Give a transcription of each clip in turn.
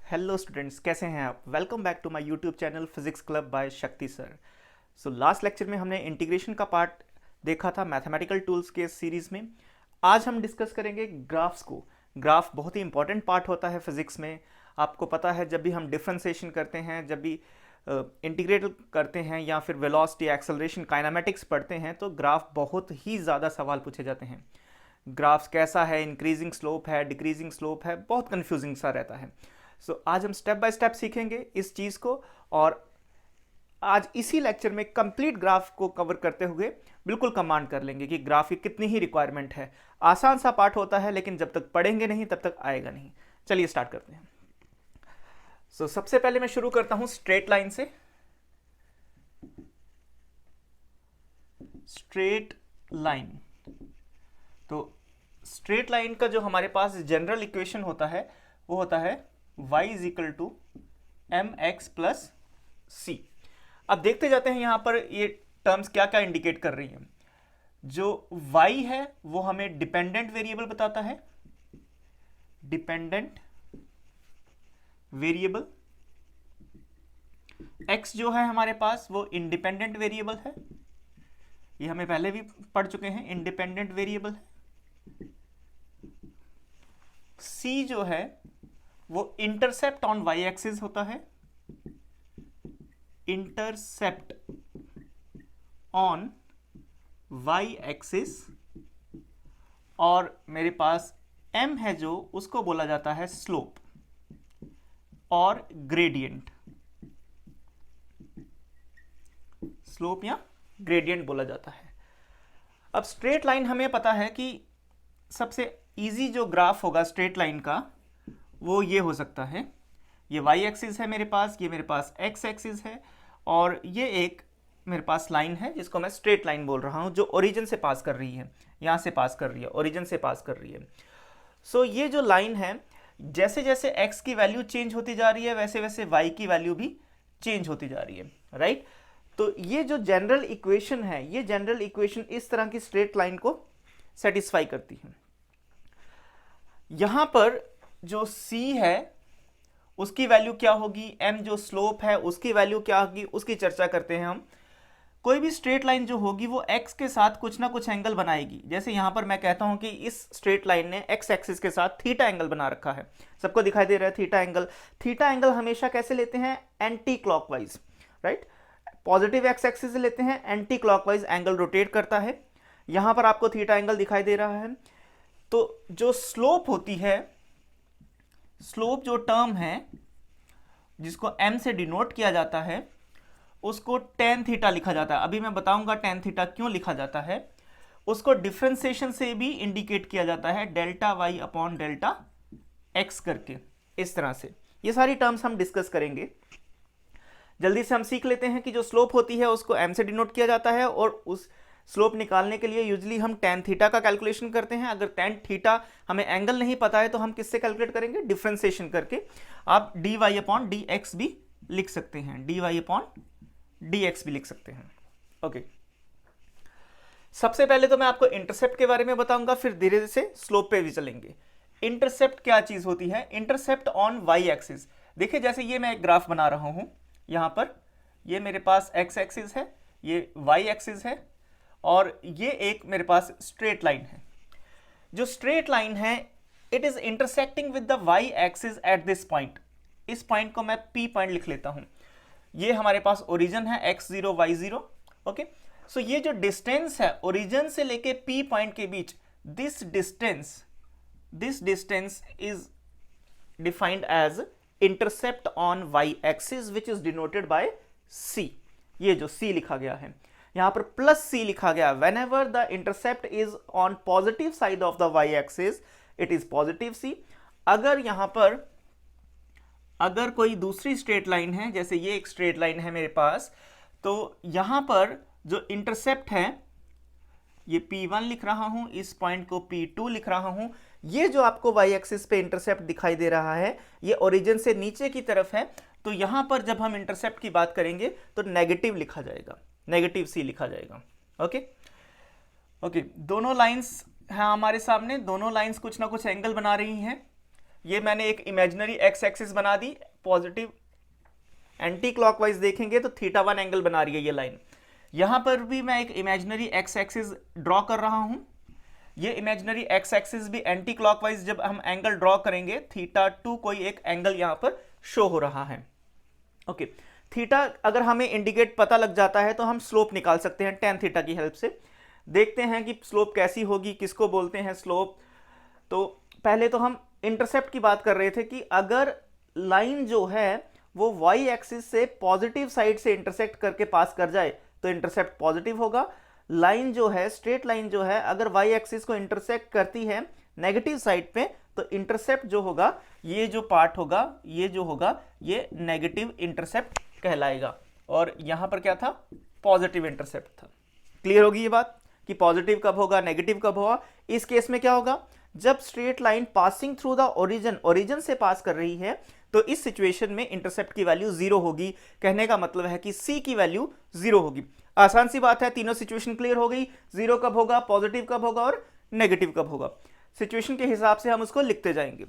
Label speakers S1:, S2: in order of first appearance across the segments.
S1: Hello students, कैसे हैं आप? Welcome back to my YouTube channel physics club by Shakti sir. So last lecture में हमने इंटीग्रेशन का पार्ट देखा था मैथमेटिकल टूल्स के सीरीज़ में। आज हम डिस्कस करेंगे ग्राफ्स को। ग्राफ बहुत ही इंपॉर्टेंट पार्ट होता है फिजिक्स में। आपको पता है, जब भी हम डिफरेंशिएशन करते हैं, जब भी इंटीग्रेट करते हैं या फिर वेलोसिटी, एक्सेलरेशन, काइनेमेटिक्स पढ़ते हैं, तो ग्राफ बहुत ही ज़्यादा सवाल पूछे जाते हैं। ग्राफ्स कैसा है, इंक्रीजिंग स्लोप है, डिक्रीजिंग स्लोप है, बहुत कंफ्यूजिंग सा रहता है। आज हम स्टेप बाय स्टेप सीखेंगे इस चीज़ को, और आज इसी लेक्चर में कंप्लीट ग्राफ को कवर करते हुए बिल्कुल कमांड कर लेंगे कि ग्राफ की कितनी ही रिक्वायरमेंट है। आसान सा पार्ट होता है, लेकिन जब तक पढ़ेंगे नहीं तब तक आएगा नहीं। चलिए स्टार्ट करते हैं। सबसे पहले मैं शुरू करता हूं स्ट्रेट लाइन से। स्ट्रेट लाइन, तो स्ट्रेट लाइन का जो हमारे पास जनरल इक्वेशन होता है वो होता है y is equal to M X plus C. अब देखते जाते हैं यहां पर ये टर्म्स क्या क्या इंडिकेट कर रही हैं। जो y है वो हमें डिपेंडेंट वेरिएबल बताता है, डिपेंडेंट वेरिएबल। x जो है हमारे पास वो इंडिपेंडेंट वेरिएबल है, ये हमें पहले भी पढ़ चुके हैं, इंडिपेंडेंट वेरिएबल है। c जो है वो इंटरसेप्ट ऑन y एक्सिस होता है, इंटरसेप्ट ऑन y एक्सिस। और मेरे पास m है जो, उसको बोला जाता है स्लोप और ग्रेडियंट। स्लोप या ग्रेडियंट बोला जाता है। अब स्ट्रेट लाइन हमें पता है कि सबसे इजी जो ग्राफ होगा स्ट्रेट लाइन का वो ये हो सकता है। ये y एक्सिस है मेरे पास, ये मेरे पास x एक्सिस है, और ये एक मेरे पास लाइन है जिसको मैं स्ट्रेट लाइन बोल रहा हूँ, जो ओरिजिन से पास कर रही है, यहाँ से पास कर रही है, ओरिजिन से पास कर रही है। ये जो लाइन है, जैसे जैसे x की वैल्यू चेंज होती जा रही है वैसे वैसे y की वैल्यू भी चेंज होती जा रही है, राइट। तो ये जो जनरल इक्वेशन है, ये जनरल इक्वेशन इस तरह की स्ट्रेट लाइन को सेटिस्फाई करती है। यहां पर जो c है उसकी वैल्यू क्या होगी, m जो स्लोप है उसकी वैल्यू क्या होगी, उसकी चर्चा करते हैं हम। कोई भी स्ट्रेट लाइन जो होगी वो x के साथ कुछ ना कुछ एंगल बनाएगी। जैसे यहां पर मैं कहता हूं कि इस स्ट्रेट लाइन ने x एक्सिस के साथ थीटा एंगल बना रखा है, सबको दिखाई दे रहा है थीटा एंगल। थीटा एंगल हमेशा कैसे लेते हैं, anti clockwise, right. Positive x axis से लेते हैं, एंटी क्लॉकवाइज एंगल रोटेट करता है। यहां पर आपको थीटा एंगल दिखाई दे रहा है। तो जो स्लोप होती है, स्लोप जो टर्म है जिसको m से डिनोट किया जाता है, उसको tan थीटा लिखा जाता है। अभी मैं बताऊंगा tan थीटा क्यों लिखा जाता है। उसको डिफरेंशिएशन से भी इंडिकेट किया जाता है, delta y upon delta x करके, इस तरह से। ये सारी टर्म्स हम डिस्कस करेंगे। जल्दी से हम सीख लेते हैं कि जो स्लोप होती है उसको m से डिनोट किया जाता है, और उस स्लोप निकालने के लिए यूजली हम tan थीटा का कैलकुलेशन करते हैं। अगर tan थीटा हमें एंगल नहीं पता है तो हम किससे कैलकुलेट करेंगे, डिफरेंशिएशन करके। आप dy अपॉन dx भी लिख सकते हैं, dy अपॉन dx भी लिख सकते हैं। ओके, सबसे पहले तो मैं आपको इंटरसेप्ट के बारे में बताऊंगा, फिर धीरे धीरे से स्लोप पे भी चलेंगे। इंटरसेप्ट क्या चीज होती है, इंटरसेप्ट ऑन y एक्सिस। देखिए, जैसे ये मैं एक ग्राफ बना रहा हूं, यहां पर ये मेरे पास x एक्सिस है, ये y एक्सिस है, और ये एक मेरे पास स्ट्रेट लाइन है। जो स्ट्रेट लाइन है, it is intersecting with the y axis at this point. इस पॉइंट को मैं p पॉइंट लिख लेता हूं। ये हमारे पास ओरिजिन है x0 y0। ओके, सो ये जो डिस्टेंस है ओरिजिन से लेके p पॉइंट के बीच, this distance is defined as intercept on y axis which is denoted by c। ये जो c लिखा गया है यहां पर प्लस c लिखा गया। When ever the intercept is on positive side of the y axis, it is positive c। अगर यहां पर अगर कोई दूसरी स्ट्रेट लाइन है, जैसे ये एक स्ट्रेट लाइन है मेरे पास, तो यहां पर जो इंटरसेप्ट है, ये p1 लिख रहा हूं, इस पॉइंट को p2 लिख रहा हूं। ये जो आपको y एक्सिस पे इंटरसेप्ट दिखाई दे रहा है, ये ओरिजिन से नीचे की तरफ है। तो यहां पर जब हम इंटरसेप्ट की बात करेंगे तो नेगेटिव लिखा जाएगा, नेगेटिव c लिखा जाएगा। ओके, दोनों लाइंस हैं हमारे सामने, दोनों लाइंस कुछ ना कुछ एंगल बना रही हैं। ये मैंने एक इमेजिनरी एक्स एक्सिस बना दी, पॉजिटिव एंटी क्लॉकवाइज देखेंगे तो θ1 एंगल बना रही है ये लाइन। यहां पर भी मैं एक इमेजिनरी एक्स एक्सिस ड्रॉ कर रहा हूं। ये इमेजिनरी एक्स एक्सिस भी एंटी क्लॉकवाइज जब हम एंगल ड्रॉ करेंगे, θ2 कोई एक एंगल यहां पर शो हो रहा है। ओके, थीटा अगर हमें इंडिकेट पता लग जाता है तो हम स्लोप निकाल सकते हैं tan थीटा की हेल्प से। देखते हैं कि स्लोप कैसी होगी, किसको बोलते हैं स्लोप। तो पहले तो हम इंटरसेप्ट की बात कर रहे थे कि अगर लाइन जो है वो y एक्सिस से पॉजिटिव साइड से इंटरसेक्ट करके पास कर जाए तो इंटरसेप्ट पॉजिटिव होगा। लाइन जो है, स्ट्रेट लाइन जो है, अगर y एक्सिस को इंटरसेक्ट करती है नेगेटिव साइड पे तो इंटरसेप्ट जो होगा, ये जो पार्ट होगा, ये जो होगा, ये नेगेटिव इंटरसेप्ट कहलाएगा। और यहां पर क्या था, पॉजिटिव इंटरसेप्ट था। क्लियर होगी ये बात कि पॉजिटिव कब होगा, नेगेटिव कब होगा। इस केस में क्या होगा, जब straight line passing through the origin से पास कर रही है तो इस सिचुएशन में इंटरसेप्ट की वैल्यू 0 होगी। कहने का मतलब है कि c की वैल्यू 0 होगी। आसान सी बात है, तीनों सिचुएशन क्लियर हो गई। 0 कब होगा, पॉजिटिव कब होगा और नेगेटिव कब होगा। सिचुएशन के हिसाब से हम उसको लिखते जाएंगे।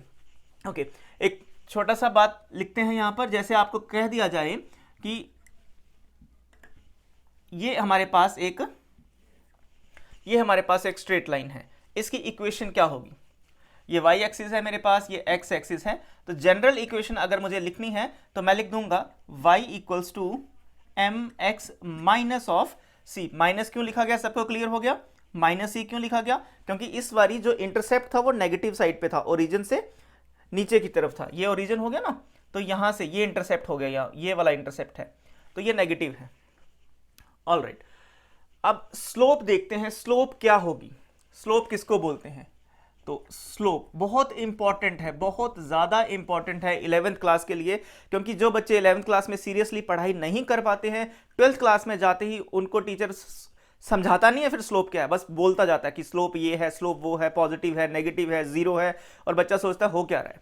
S1: ओके, एक छोटा सा बात लिखते हैं यहां पर, जैसे आपको कह दिया जाए कि ये हमारे पास एक स्ट्रेट लाइन है, इसकी इक्वेशन क्या होगी। ये y एक्सिस है मेरे पास, ये x एक्सिस है। तो जनरल इक्वेशन अगर मुझे लिखनी है तो मैं लिख दूंगा y equals to mx minus of c। Minus क्यों लिखा गया, सबको क्लियर हो गया। माइनस c क्यों लिखा गया, क्योंकि इस बारी जो इंटरसेप्ट था वो नेगेटिव साइड पे था, ओरिजिन से नीचे की तरफ था। ये ओरिजिन हो गया ना, तो यहां से ये इंटरसेप्ट हो गया, यहाँ ये वाला इंटरसेप्ट है, तो ये नेगेटिव है। ऑलराइट, अब स्लोप देखते हैं, स्लोप क्या होगी, स्लोप किसको बोलते हैं। तो स्लोप बहुत इंपॉर्टेंट है, बहुत ज़्यादा इंपॉर्टेंट है 11th क्लास के लिए, क्योंकि जो बच्चे 11th क्लास में सीरियसली पढ़ाई नहीं कर पाते हैं, 12th क्लास में जाते ही उनको टीचर समझाता नहीं है फिर स्लोप क्या है, बस बोलता जाता है कि स्लोप ये है, स्लोप वो है, पॉजिटिव है, नेगेटिव है, जीरो है, और बच्चा सोचता है हो क्या रहा है,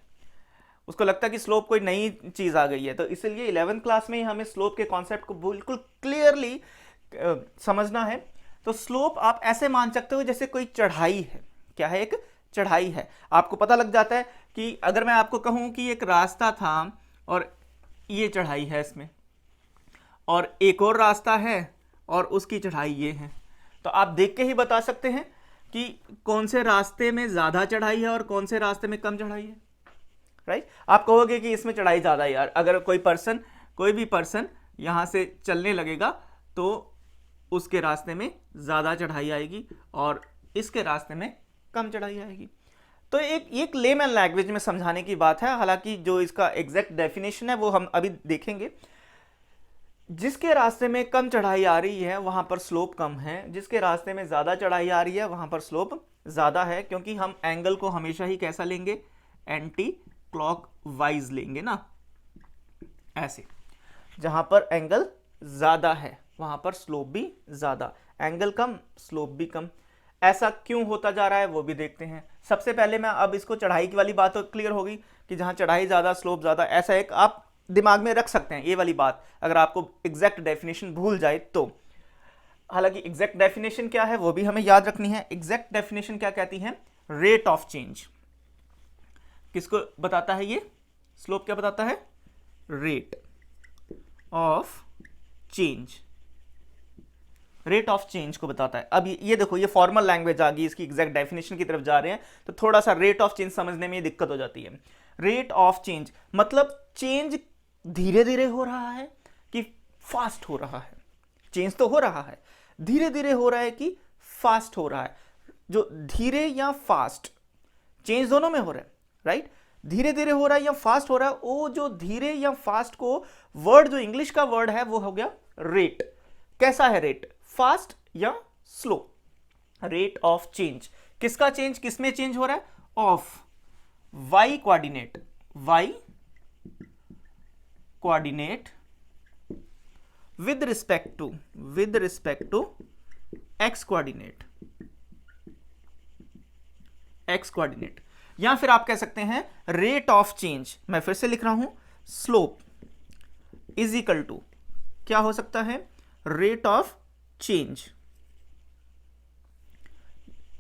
S1: उसको लगता है कि स्लोप कोई नई चीज़ आ गई है। तो इसलिए 11th क्लास में ही हमें स्लोप के कॉन्सेप्ट को बिल्कुल क्लियरली समझना है। तो स्लोप आप ऐसे मान सकते हो जैसे कोई चढ़ाई है। क्या है, एक चढ़ाई है। आपको पता लग जाता है कि अगर मैं आपको कहूं कि एक रास्ता था और ये चढ़ाई है इसमें, और एक और रास्ता है और उसकी चढ़ाई ये है, तो आप देख के ही बता सकते हैं कि कौन से रास्ते में ज़्यादा चढ़ाई है और कौन से रास्ते में कम चढ़ाई है। राइट, आप कहोगे कि इसमें चढ़ाई ज़्यादा है यार। अगर कोई भी पर्सन यहाँ से चलने लगेगा तो उसके रास्ते में ज़्यादा चढ़ाई आएगी और इसके रास्ते में कम चढ़ाई आएगी। तो एक लेमन लैंग्वेज में समझाने की बात है, हालांकि जो इसका एग्जैक्ट डेफिनेशन है वो हम अभी देखेंगे। जिसके रास्ते में कम चढ़ाई आ रही है वहां पर स्लोप कम है, जिसके रास्ते में ज़्यादा चढ़ाई आ रही है वहां पर स्लोप ज़्यादा है, क्योंकि हम एंगल को हमेशा ही कैसा लेंगे, एंटी क्लॉकवाइज लेंगे ना, ऐसे। जहां पर एंगल ज़्यादा है वहां पर स्लोप भी ज़्यादा, एंगल कम स्लोप भी कम। ऐसा क्यों होता जा रहा है वो भी देखते हैं। सबसे पहले मैं अब इसको चढ़ाई की वाली बात तो क्लियर होगी कि जहां चढ़ाई ज़्यादा स्लोप ज़्यादा, ऐसा एक आप दिमाग में रख सकते हैं ये वाली बात, अगर आपको एग्जैक्ट डेफिनेशन भूल जाए तो। हालांकि एग्जैक्ट डेफिनेशन क्या है वो भी हमें याद रखनी है। एग्जैक्ट डेफिनेशन क्या कहती है, रेट ऑफ चेंज। किसको बताता है ये स्लोप, क्या बताता है, rate of change, rate of change को बताता है। अब ये देखो, ये फॉर्मल लैंग्वेज आ गई, इसकी एग्जैक्ट डेफिनेशन की तरफ जा रहे हैं तो थोड़ा सा रेट ऑफ चेंज समझने में दिक्कत हो जाती है। रेट ऑफ चेंज मतलब चेंज धीरे धीरे हो रहा है कि फास्ट हो रहा है। चेंज तो हो रहा है, धीरे धीरे हो रहा है कि फास्ट हो रहा है। जो धीरे या फास्ट, चेंज दोनों में हो रहा है, राइट। धीरे धीरे हो रहा है या फास्ट हो रहा है, वो जो धीरे या फास्ट को वर्ड, जो इंग्लिश का वर्ड है वो हो गया रेट। कैसा है रेट, फास्ट या स्लो। रेट ऑफ चेंज, किसका चेंज, किसमें चेंज हो रहा है, of Y coordinate, Y coordinate with respect to X coordinate, X coordinate. या फिर आप कह सकते हैं रेट ऑफ चेंज, मैं फिर से लिख रहा हूं, स्लोप इज इक्वल टू क्या हो सकता है, रेट ऑफ चेंज,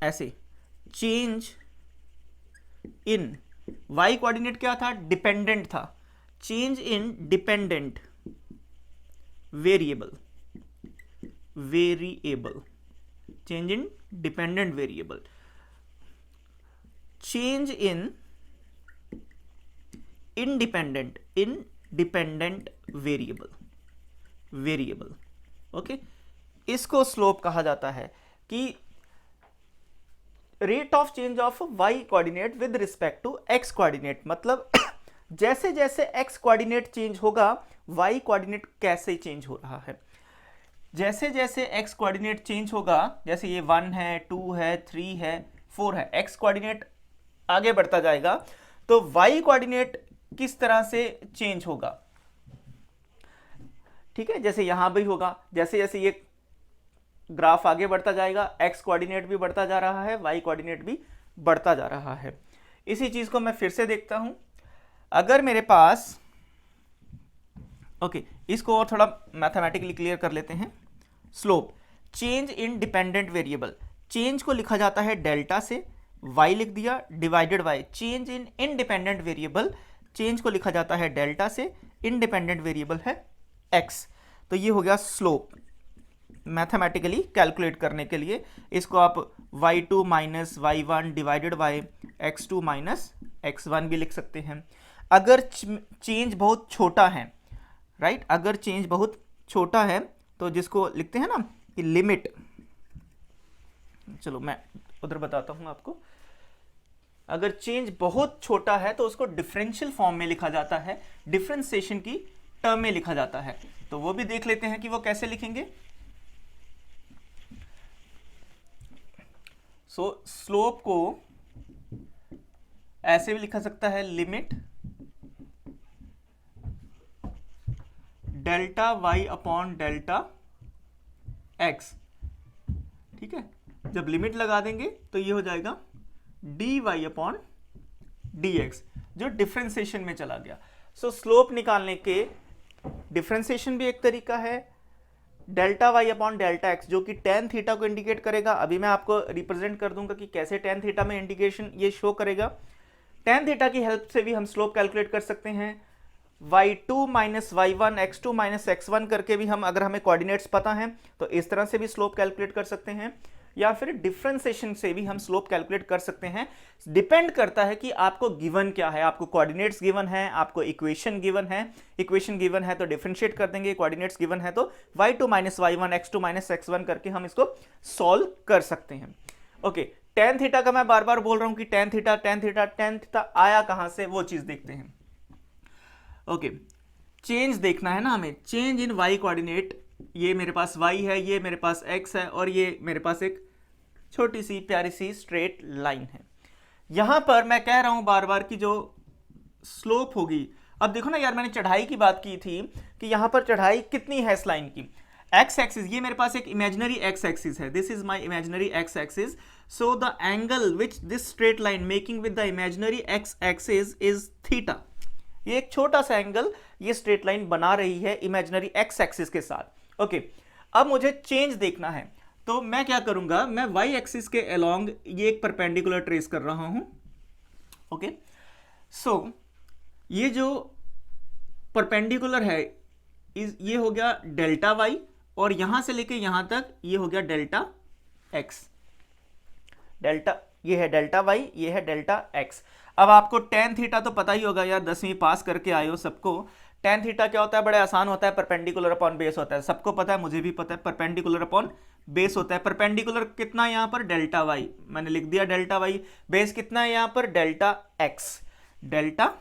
S1: ऐसे चेंज इन y कोऑर्डिनेट क्या था, डिपेंडेंट था, change in dependent variable, change in dependent variable, change in independent variable, okay. इसको स्लोप कहा जाता है कि rate of change of y coordinate with respect to x coordinate, मतलब जैसे जैसे x कोऑर्डिनेट चेंज होगा y कोऑर्डिनेट कैसे चेंज हो रहा है। जैसे जैसे x कोऑर्डिनेट चेंज होगा, जैसे ये 1 है, 2 है, 3 है, 4 है, x कोऑर्डिनेट आगे बढ़ता जाएगा तो y कोऑर्डिनेट किस तरह से चेंज होगा, ठीक है। जैसे यहां भी होगा, जैसे जैसे ये ग्राफ आगे बढ़ता जाएगा x कोऑर्डिनेट भी बढ़ता जा रहा है, y कोऑर्डिनेट भी बढ़ता जा रहा है। इसी चीज को मैं फिर से देखता हूं, अगर मेरे पास ओके, इसको और थोड़ा मैथमेटिकली क्लियर कर लेते हैं। Slope change in dependent variable, change को लिखा जाता है डेल्टा से, y लिख दिया, divided by change in independent variable, change को लिखा जाता है डेल्टा से, इनडिपेंडेंट वेरिएबल है x। तो ये हो गया स्लोप। मैथमेटिकली कैलकुलेट करने के लिए इसको आप y2 minus y1 divided by x2 minus x1 भी लिख सकते हैं। अगर चेंज बहुत छोटा है, राइट, अगर चेंज बहुत छोटा है तो जिसको लिखते हैं ना कि लिमिट, चलो मैं उधर बताता हूं आपको। अगर चेंज बहुत छोटा है तो उसको डिफरेंशियल फॉर्म में लिखा जाता है, डिफरेंशिएशन की टर्म में लिखा जाता है। तो वो भी देख लेते हैं कि वो कैसे लिखेंगे। स्लोप को ऐसे भी लिखा सकता है, limit delta y upon delta x, ठीक है। जब लिमिट लगा देंगे तो ये हो जाएगा dy अपॉन dx, जो डिफरेंशिएशन में चला गया। स्लोप निकालने के डिफरेंशिएशन भी एक तरीका है, delta y upon delta x, जो कि tan थीटा को इंडिकेट करेगा। अभी मैं आपको रिप्रेजेंट कर दूंगा कि कैसे tan थीटा में इंडिकेशन ये शो करेगा। tan थीटा की हेल्प से भी हम स्लोप कैलकुलेट कर सकते हैं। y2 minus y1 x2 minus x1 करके भी हम, अगर हमें कोऑर्डिनेट्स पता हैं तो इस तरह से भी स्लोप कैलकुलेट कर सकते हैं, या फिर डिफरेंशिएशन से भी हम स्लोप कैलकुलेट कर सकते हैं। डिपेंड करता है कि आपको गिवन क्या है, आपको कोऑर्डिनेट्स गिवन है, आपको इक्वेशन गिवन है। इक्वेशन गिवन है तो डिफरेंशिएट कर देंगे, कोऑर्डिनेट्स गिवन है तो y2 minus y1 x2 minus x1 करके हम इसको सॉल्व कर सकते हैं। ओके, tan थीटा का मैं बार बार बोल रहा हूं कि tan थीटा आया कहां से, वो चीज देखते हैं। ओके, चेंज देखना है ना हमें, चेंज इन y कोऑर्डिनेट। ये मेरे पास y है, ये मेरे पास x है, और ये मेरे पास एक छोटी सी प्यारी सी स्ट्रेट लाइन है। यहां पर मैं कह रहा हूं बार बार कि जो स्लोप होगी, अब देखो ना यार, मैंने चढ़ाई की बात की थी कि यहां पर चढ़ाई कितनी है इस लाइन की। x एक्सिस, ये मेरे पास एक इमेजिनरी x एक्सिस है, this is my imaginary x axis. So the angle which this straight line making with the imaginary x axis is theta. ये एक छोटा सा एंगल ये स्ट्रेट लाइन बना रही है इमेजिनरी x एक्सिस के साथ। ओके, अब मुझे चेंज देखना है तो मैं क्या करूंगा, मैं y एक्सिस के अलोंग ये एक परपेंडिकुलर ट्रेस कर रहा हूं। ओके, सो ये जो परपेंडिकुलर है ये हो गया डेल्टा y, और यहां से लेके यहां तक ये हो गया डेल्टा x। डेल्टा, ये है डेल्टा y, ये है डेल्टा x। अब आपको tan थीटा तो पता ही होगा यार, 10वीं पास करके आए हो सबको। tan थीटा क्या होता है, बड़े आसान होता है, परपेंडिकुलर अपॉन बेस होता है, सबको पता है, मुझे भी पता है, परपेंडिकुलर अपॉन बेस होता है। परपेंडिकुलर कितना यहां पर, डेल्टा y, मैंने लिख दिया डेल्टा y। बेस कितना है यहां पर, डेल्टा x, डेल्टा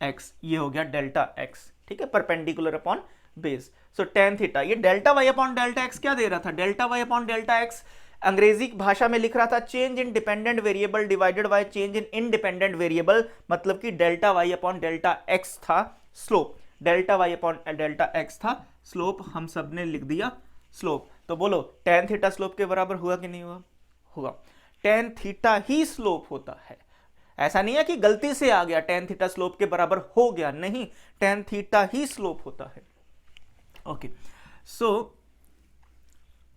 S1: x, ये हो गया डेल्टा x, ठीक है, परपेंडिकुलर अपॉन बेस। सो tan थीटा, ये delta y upon delta x क्या दे रहा था, delta y upon delta x अंग्रेजी भाषा में लिख रहा था change in dependent variable divided by change in independent variable, मतलब कि delta y upon delta x था slope, delta y upon delta x था स्लोप, हम सब ने लिख दिया स्लोप। तो बोलो tan थीटा स्लोप के बराबर हुआ कि नहीं हुआ, हुआ। tan थीटा ही स्लोप होता है, ऐसा नहीं है कि गलती से आ गया tan थीटा स्लोप के बराबर हो गया, नहीं, tan थीटा ही स्लोप होता है। ओके, सो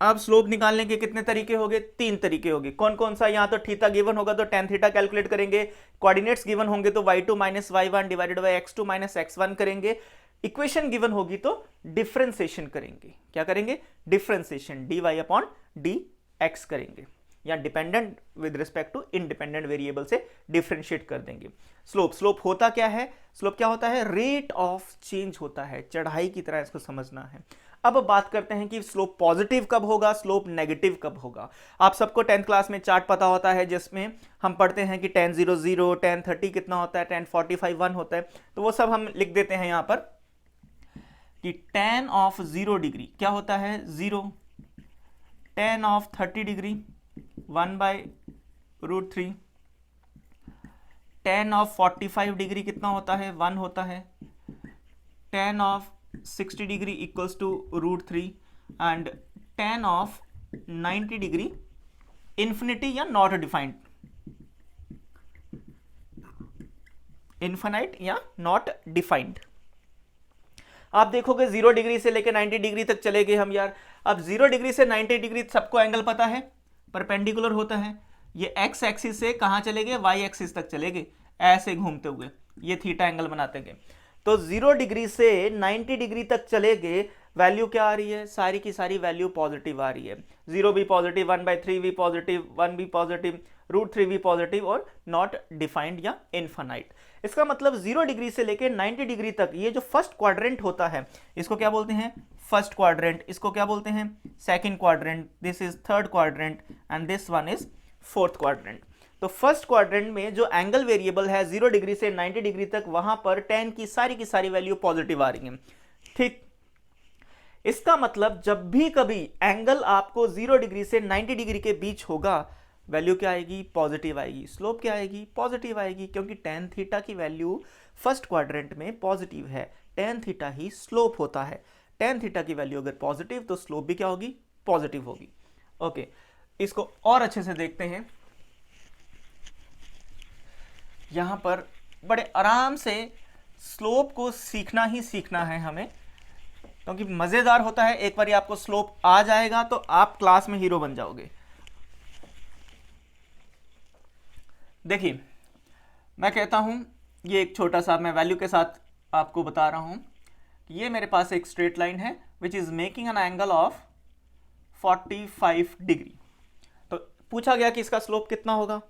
S1: अब स्लोप निकालने के कितने तरीके होंगे? 3 तरीके होंगे। कौन कौन सा? यहाँ तो थीटा गिवन होगा तो tan थीटा कैलकुलेट करेंगे, कोऑर्डिनेट्स गिवन होंगे तो y2 minus y1 divided by x2 minus x1 करेंगे, इक्वेशन गिवन होगी तो डिफरेंशिएशन करेंगे। क्या करेंगे? डिफरेंशिएशन dy अपॉन dx करेंगे, या dependent with respect to independent variable से डिफरेंशिएट कर देंगे। स्लोप होता क्या है? स्लोप क्या होता है? रेट ऑफ चेंज होता है, चढ़ाई की तरह इसको समझना है। अब बात करते हैं कि स्लोप पॉजिटिव कब होगा, स्लोप नेगेटिव कब होगा। आप सबको 10th क्लास में चार्ट पता होता है जिसमें हम पढ़ते हैं कि tan 0 0, tan 30 कितना होता है, tan 45 1 होता है। तो वो सब हम लिख देते हैं यहाँ पर कि tan ऑफ 0 डिग्री क्या होता है? 0, tan of 30 degree 1/√3, tan of 45 degree कितना होता है? 1 होता है, tan of 60 degree equals to √3 and tan of 90 degree infinity या नॉट डिफाइंड, इन्फिनाइट या नॉट डिफाइंड। आप देखोगे 0 डिग्री से लेकर 90 डिग्री तक चले गए हम यार। अब 0 डिग्री से 90 डिग्री सबको एंगल पता है, परपेंडिकुलर होता है। ये x एक्सिस से कहां चले गए? y एक्सिस तक चले गए, ऐसे घूमते हुए ये थीटा एंगल बनाते गए। तो 0 डिग्री से 90 डिग्री तक चले गए, वैल्यू क्या आ रही है? सारी की सारी वैल्यू पॉजिटिव आ रही है। 0 भी पॉजिटिव, 1/3 भी पॉजिटिव, 1 भी पॉजिटिव, √3 भी पॉजिटिव और नॉट डिफाइंड या इनफाइनाइट। इसका मतलब 0 डिग्री से लेकर 90 डिग्री तक ये जो फर्स्ट क्वाड्रेंट होता है इसको क्या बोलते हैं? First quadrant. इसको क्या बोलते हैं? Second quadrant. This is third quadrant and this one is fourth quadrant. तो फर्स्ट क्वाड्रेंट में जो एंगल वेरिएबल है 0 डिग्री से 90 डिग्री तक, वहां पर tan की सारी वैल्यू पॉजिटिव आ रही है। ठीक, इसका मतलब जब भी कभी एंगल आपको 0 डिग्री से 90 डिग्री के बीच होगा, वैल्यू क्या आएगी? पॉजिटिव आएगी। स्लोप क्या आएगी? पॉजिटिव आएगी, क्योंकि tan थीटा की वैल्यू फर्स्ट क्वाड्रेंट में पॉजिटिव है। tan थीटा ही स्लोप होता है। tan थीटा की वैल्यू अगर पॉजिटिव तो स्लोप भी क्या होगी? पॉजिटिव होगी। ओके, इसको और अच्छे से देखते हैं। यहां पर बड़े आराम से स्लोप को सीखना ही सीखना है हमें, क्योंकि मजेदार होता है। एक बार आपको स्लोप आ जाएगा तो आप क्लास में हीरो बन जाओगे। देखिए, मैं कहता हूं, ये एक छोटा सा मैं वैल्यू के साथ आपको बता रहा हूं कि ये मेरे पास एक स्ट्रेट लाइन है which is making an angle of 45 degree. तो पूछा गया कि इसका स्लोप कितना होगा।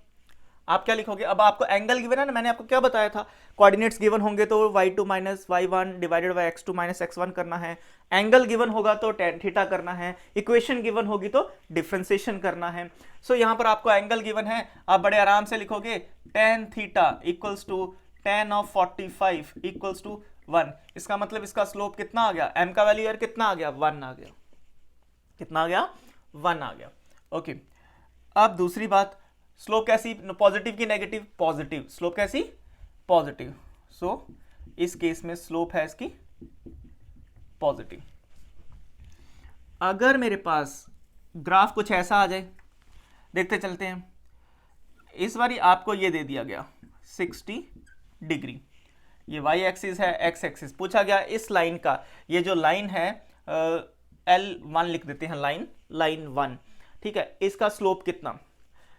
S1: आप क्या लिखोगे? अब आपको एंगल गिवन है ना, मैंने आपको क्या बताया था? कोऑर्डिनेट्स गिवन होंगे तो y2 minus y1 divided by x2 minus x1 करना है। एंगल गिवन होगा तो tan थीटा करना है। इक्वेशन गिवन होगी तो डिफरेंशिएशन करना है। सो यहां पर आपको एंगल गिवन है, आप बड़े आराम से लिखोगे tan theta equals to tan of 45 equals to 1। इसका मतलब इसका स्लोप कितना आ गया? m का वैल्यू यार कितना आ गया? 1 आ गया। कितना आ गया? 1 आ गया। ओके, अब दूसरी बात, स्लोप कैसी? पॉजिटिव की नेगेटिव? पॉजिटिव। स्लोप कैसी? पॉजिटिव। सो इस केस में स्लोप है इसकी पॉजिटिव। अगर मेरे पास ग्राफ कुछ ऐसा आ जाए, देखते चलते हैं। इस बारी आपको ये दे दिया गया 60 डिग्री, ये y एक्सिस है, x एक्सिस। पूछा गया इस लाइन का, ये जो लाइन है L1 लिख देते हैं, लाइन 1, ठीक है। इसका स्लोप कितना?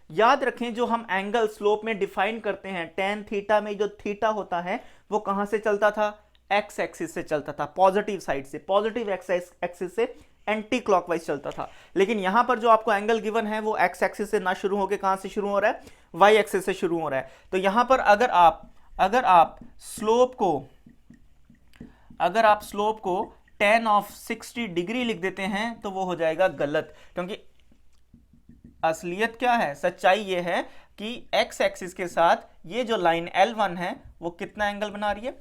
S1: याद रखें, जो हम एंगल स्लोप में डिफाइन करते हैं, tan थीटा में जो थीटा होता है वो कहां से चलता था? x एक्सिस से चलता था, पॉजिटिव साइड से, पॉजिटिव x एक्सिस से एंटी क्लॉकवाइज चलता था। लेकिन यहां पर जो आपको एंगल गिवन है वो x एक्सिस से ना शुरू होकर कहां से शुरू हो रहा है? y एक्सिस से शुरू हो रहा है। तो यहां पर अगर आप स्लोप को tan ऑफ 60 डिग्री लिख देते हैं तो वो हो जाएगा गलत, क्योंकि असलियत क्या है? सच्चाई ये है कि x एक्सिस के साथ ये जो लाइन L1 है वो कितना एंगल बना रही है?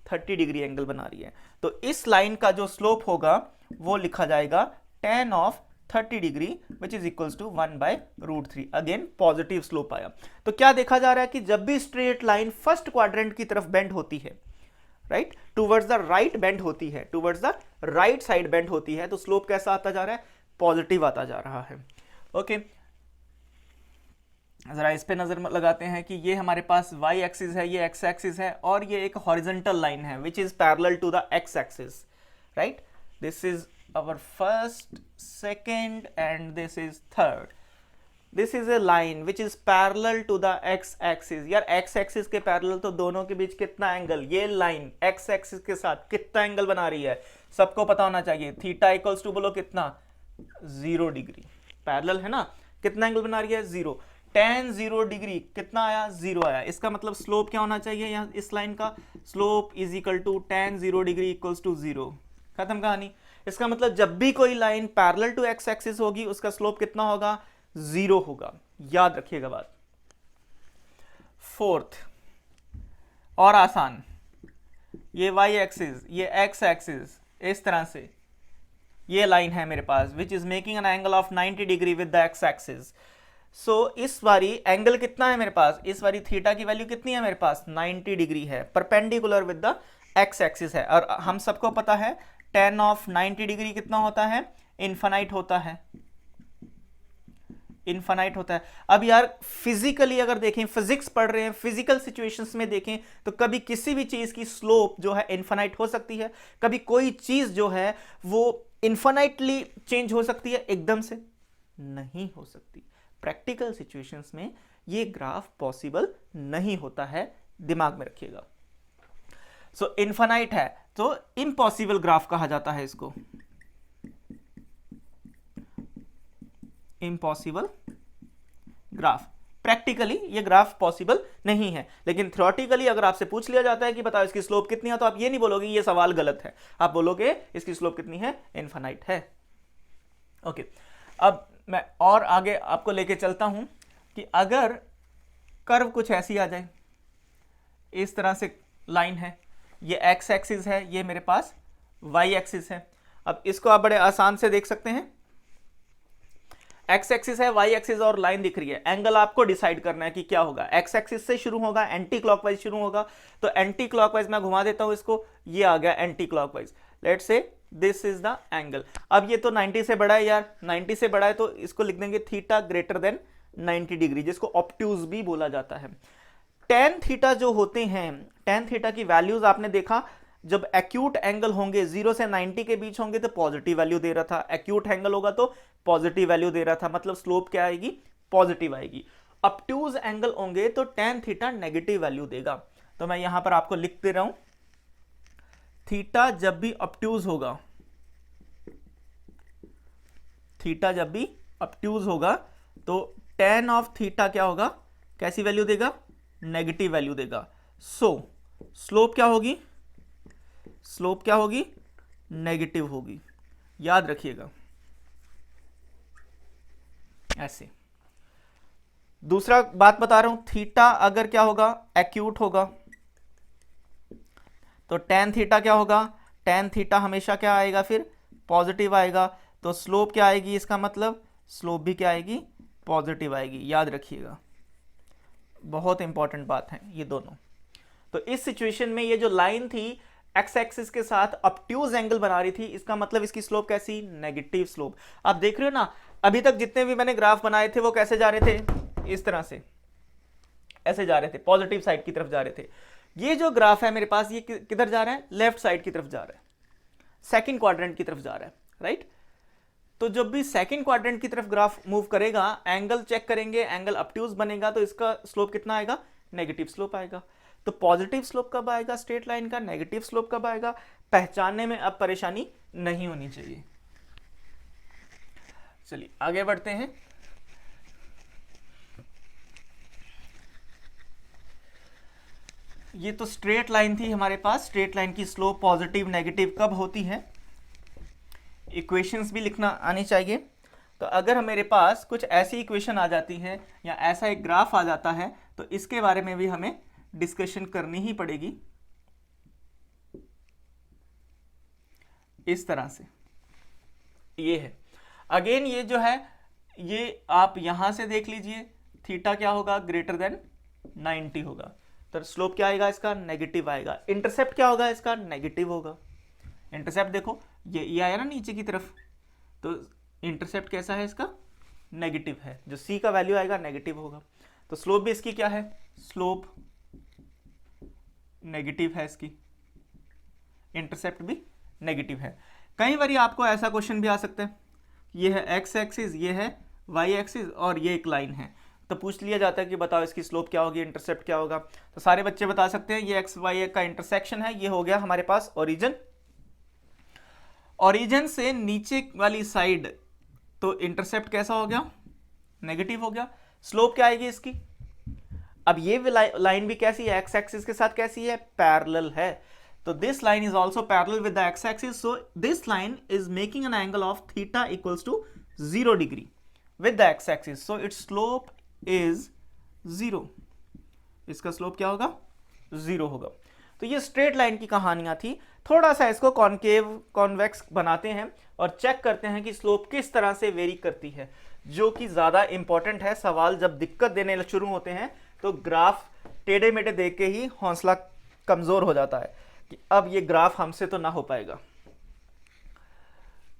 S1: 30 डिग्री एंगल बना रही है। तो इस लाइन का जो स्लोप होगा वो लिखा जाएगा tan of 30 degree which is equals to 1/√3। Again positive slope आया। तो क्या देखा जा रहा है कि जब भी स्ट्रेट लाइन फर्स्ट क्वाड्रेंट की तरफ बेंड होती है, right, towards the right bend होती है, towards the right side bend होती है, तो स्लोप कैसा आता जा रहा है? पॉजिटिव आता जा रहा है। ओके, जरा इस पे नजर लगाते हैं कि ये हमारे पास y एक्सिस है, ये x एक्सिस है, और ये एक हॉरिजॉन्टल लाइन है which is parallel to the x axis, right. This is our first, second and this is third. This is a line which is parallel to the x axis. यार x axis के parallel तो दोनों के बीच कितना angle, ये line x axis के साथ कितना एंगल बना रही है सबको पता होना चाहिए. थीटा इक्वल्स टू बोलो कितना, 0 डिग्री. पैरेलल है ना, कितना एंगल बना रही है, 0. tan 0 डिग्री कितना आया, 0 आया. इसका मतलब स्लोप क्या होना चाहिए यहाँ इस लाइन का, slope is equal to tan 0 degree equals to 0. खत्म कहानी. इसका मतलब जब भी कोई line parallel to x axis होगी उसका स्लोप कितना होगा, 0 होगा. याद रखिएगा बात. फोर्थ और आसान, ये वाई एक्सिस, ये एक्स एक्सिस, इस तरह से ये लाइन है मेरे पास which is making an angle of 90 degree with the x axis. So इस बारी एंगल कितना है मेरे पास, इस बारी थीटा की वैल्यू कितनी है मेरे पास, 90 डिग्री है, perpendicular with the x axis है. और हम सबको पता है tan ऑफ 90 डिग्री कितना होता है, इनफाइनाइट होता है, इनफाइनाइट होता है. अब यार फिजिकली अगर देखें, फिजिक्स पढ़ रहे हैं, फिजिकल सिचुएशंस में देखें तो कभी किसी भी चीज की स्लोप जो है इनफाइनाइट हो सकती है, कभी कोई चीज जो है वो इनफाइनाइटली चेंज हो सकती है, एकदम से नहीं हो सकती. प्रैक्टिकल सिचुएशंस में ये ग्राफ पॉसिबल नहीं होता है, दिमाग में रखिएगा. सो इनफाइनाइट है तो इम्पॉसिबल ग्राफ कहा जाता है इसको, इम्पॉसिबल ग्राफ. प्रैक्टिकली ये ग्राफ पॉसिबल नहीं है, लेकिन थ्योरेटिकली अगर आपसे पूछ लिया जाता है कि बताओ इसकी स्लोप कितनी है, तो आप ये नहीं बोलोगे ये सवाल गलत है, आप बोलोगे इसकी स्लोप कितनी है, इनफाइनाइट है. ओके, अब मैं और आगे आपको लेके चलता हूं कि अगर कर्व कुछ ऐसी आ जाए, इस तरह से लाइन है, ये एक्स एक्सिस है, ये मेरे पास वाई एक्सिस है. अब इसको आप बड़े आसान से देख सकते हैं, एक्स एक्सिस है, वाई एक्सिस और लाइन दिख रही है. एंगल आपको डिसाइड करना है कि क्या होगा. एक्स एक्सिस से शुरू होगा, एंटी क्लॉकवाइज शुरू होगा, तो एंटी क्लॉकवाइज मैं घुमा देता हूं इसको, ये आ गया anti clockwise. Let's say this is the angle. अब ये तो 90 से बड़ा है यार, 90 से बड़ा है तो इसको लिख देंगे थीटा ग्रेटर देन 90 डिग्री, जिसको ऑब्ट्यूज भी बोला जाता है. टेन थीटा जो होते हैं, टेन थीटा की वैल्यूज आपने देखा, जब एक्यूट एंगल होंगे 0 से 90 के बीच होंगे तो पॉजिटिव वैल्यू दे रहा था, एक्यूट एंगल होगा तो पॉजिटिव वैल्यू दे रहा था, मतलब स्लोप क्या आएगी, पॉजिटिव आएगी. ऑब्ट्यूज एंगल होंगे तो टेन थीटा नेगेटिव वैल्यू देगा. तो मैं यहां पर आपको लिख दे रहा हूं, थीटा जब भी ऑब्ट्यूज होगा, थीटा जब भी ऑब्ट्यूज होगा तो टेन ऑफ थीटा क्या होगा, कैसी वैल्यू देगा, नेगेटिव वैल्यू देगा. सो स्लोप क्या होगी, स्लोप क्या होगी, नेगेटिव होगी. याद रखिएगा ऐसे. दूसरा बात बता रहा हूं, थीटा अगर क्या होगा, एक्यूट होगा, तो टेन थीटा क्या होगा, टेन थीटा हमेशा क्या आएगा, फिर पॉजिटिव आएगा. तो स्लोप क्या आएगी, इसका मतलब स्लोप भी क्या आएगी, पॉजिटिव आएगी. याद रखिएगा, बहुत इंपॉर्टेंट बात है ये दोनों. तो इस सिचुएशन में ये जो लाइन थी एक्स एक्सिस के साथ ऑब्ट्यूज एंगल बना रही थी, इसका मतलब इसकी स्लोप कैसी, नेगेटिव स्लोप. आप देख रहे हो ना, अभी तक जितने भी मैंने ग्राफ बनाए थे वो कैसे जा रहे थे, इस तरह से ऐसे जा रहे थे, पॉजिटिव साइड की तरफ जा रहे थे. ये जो ग्राफ है मेरे पास, ये किधर जा रहा है, लेफ्ट साइड की तरफ जा रहा है, सेकंड क्वाड्रेंट की तरफ जा रहा है, राइट. तो जब भी सेकंड क्वाड्रेंट की तरफ ग्राफ मूव करेगा, एंगल चेक करेंगे, एंगल ऑब्ट्यूज बनेगा तो इसका स्लोप कितना आएगा, नेगेटिव स्लोप आएगा. तो पॉजिटिव स्लोप कब आएगा स्ट्रेट लाइन का, नेगेटिव स्लोप कब आएगा, पहचानने में अब परेशानी नहीं होनी चाहिए. चलिए आगे बढ़ते हैं. ये तो स्ट्रेट लाइन थी हमारे पास, स्ट्रेट लाइन की स्लोप पॉजिटिव नेगेटिव कब होती है, इक्वेशंस भी लिखना आनी चाहिए. तो अगर मेरे पास कुछ ऐसी इक्वेशन आ जाती है या ऐसा एक ग्राफ आ जाता है तो इसके बारे में भी हमें डिस्कशन करनी ही पड़ेगी. इस तरह से ये है, अगेन ये जो है, ये आप यहां से देख लीजिए, थीटा क्या होगा, ग्रेटर देन 90 होगा, तो स्लोप क्या आएगा इसका, नेगेटिव आएगा. इंटरसेप्ट क्या होगा इसका, नेगेटिव होगा. इंटरसेप्ट देखो ये आया ना नीचे की तरफ, तो इंटरसेप्ट कैसा है इसका, नेगेटिव है, जो सी का वैल्यू आएगा नेगेटिव होगा. तो स्लोप भी इसकी क्या है, स्लोप नेगेटिव है इसकी, इंटरसेप्ट भी नेगेटिव है. कई बार आपको ऐसा क्वेश्चन भी आ सकता है, ये है एक्स एक्सिस, ये है वाई एक्सिस और ये एक लाइन है, तो पूछ लिया जाता है कि बताओ इसकी स्लोप क्या होगी, इंटरसेप्ट क्या होगा। तो सारे बच्चे बता सकते हैं ये एक्स वाई का इंटरसेक्शन है, ये हो गया हमारे पास ओरिजिन। ओरिजिन से नीचे वाली साइड तो इंटरसेप्ट कैसा हो गया, नेगेटिव हो गया। स्लोप क्या आएगी इसकी, अब ये लाइन भी कैसी है, एक्स एक्सिस के साथ कैसी है, पैरेलल है। तो this line is also parallel with the x axis, so this line is making an angle of theta equals to 0 degree with the x axis, so its slope is 0। इसका slope क्या होगा, 0 होगा। तो ये straight line की कहानियां थी। थोड़ा सा इसको कॉनकेव कॉन्वेक्स बनाते हैं और चेक करते हैं कि स्लोप किस तरह से वेरी करती है, जो कि ज्यादा इंपॉर्टेंट है। सवाल जब दिक्कत देने शुरू होते हैं तो ग्राफ टेढ़े मेढ़े देख के ही हौसला कमजोर हो जाता है कि अब ये ग्राफ हमसे तो ना हो पाएगा।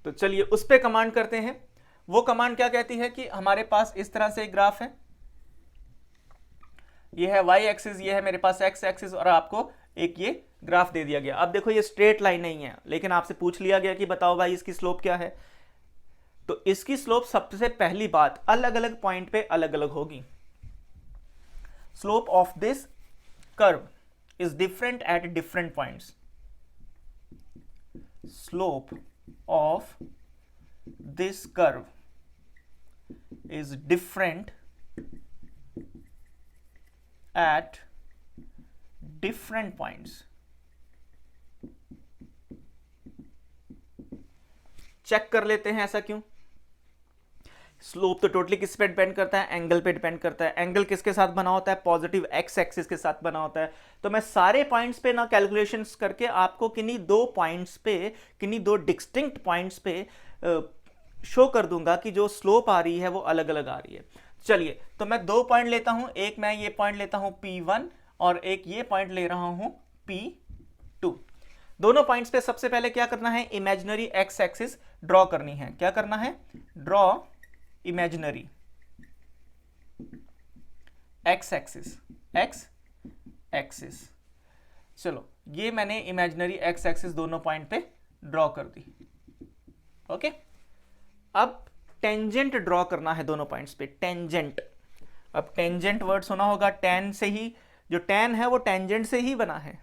S1: तो चलिए उस पे कमांड करते हैं। वो कमांड क्या कहती है कि हमारे पास इस तरह से एक ग्राफ है, ये है वाई एक्सिस, ये है मेरे पास एक्स एक्सिस, और आपको एक ये ग्राफ दे दिया गया। अब देखो ये स्ट्रेट लाइन नहीं है, लेकिन आपसे पूछ लिया गया कि बताओ भाई इसकी स्लोप क्या है। तो इसकी स्लोप सबसे पहली बात अलग अलग पॉइंट पे अलग अलग होगी। Slope of this curve is different at different points. Slope of this curve is different at different points. Check कर लेते हैं ऐसा क्यों। स्लोप तो टोटली किस पे डिपेंड करता है, एंगल पे डिपेंड करता है। एंगल किसके साथ बना होता है, पॉजिटिव एक्स एक्सिस के साथ बना होता है। तो मैं सारे पॉइंट्स पे ना कैलकुलेशंस करके आपको किन्हीं दो पॉइंट्स पे, किन्हीं दो डिस्टिंक्ट पॉइंट्स पे शो कर दूंगा कि जो स्लोप आ रही है वो अलग अलग आ रही है। चलिए तो मैं दो पॉइंट लेता हूं, एक मैं ये पॉइंट लेता हूं P1 और एक ये पॉइंट ले रहा हूं P2। दोनों पॉइंट्स पे सबसे पहले क्या करना है, इमेजिनरी एक्स एक्सिस ड्रॉ करनी है। क्या करना है, draw imaginary x axis, x axis. चलो ये मैंने इमेजिनरी एक्स एक्सिस दोनों पॉइंट पे ड्रॉ कर दी। ओके, अब टेंजेंट ड्रॉ करना है दोनों पॉइंट्स पे, टेंजेंट। अब टेंजेंट वर्ड सुना होगा, टेन से ही, जो टेन है वो टेंजेंट से ही बना है।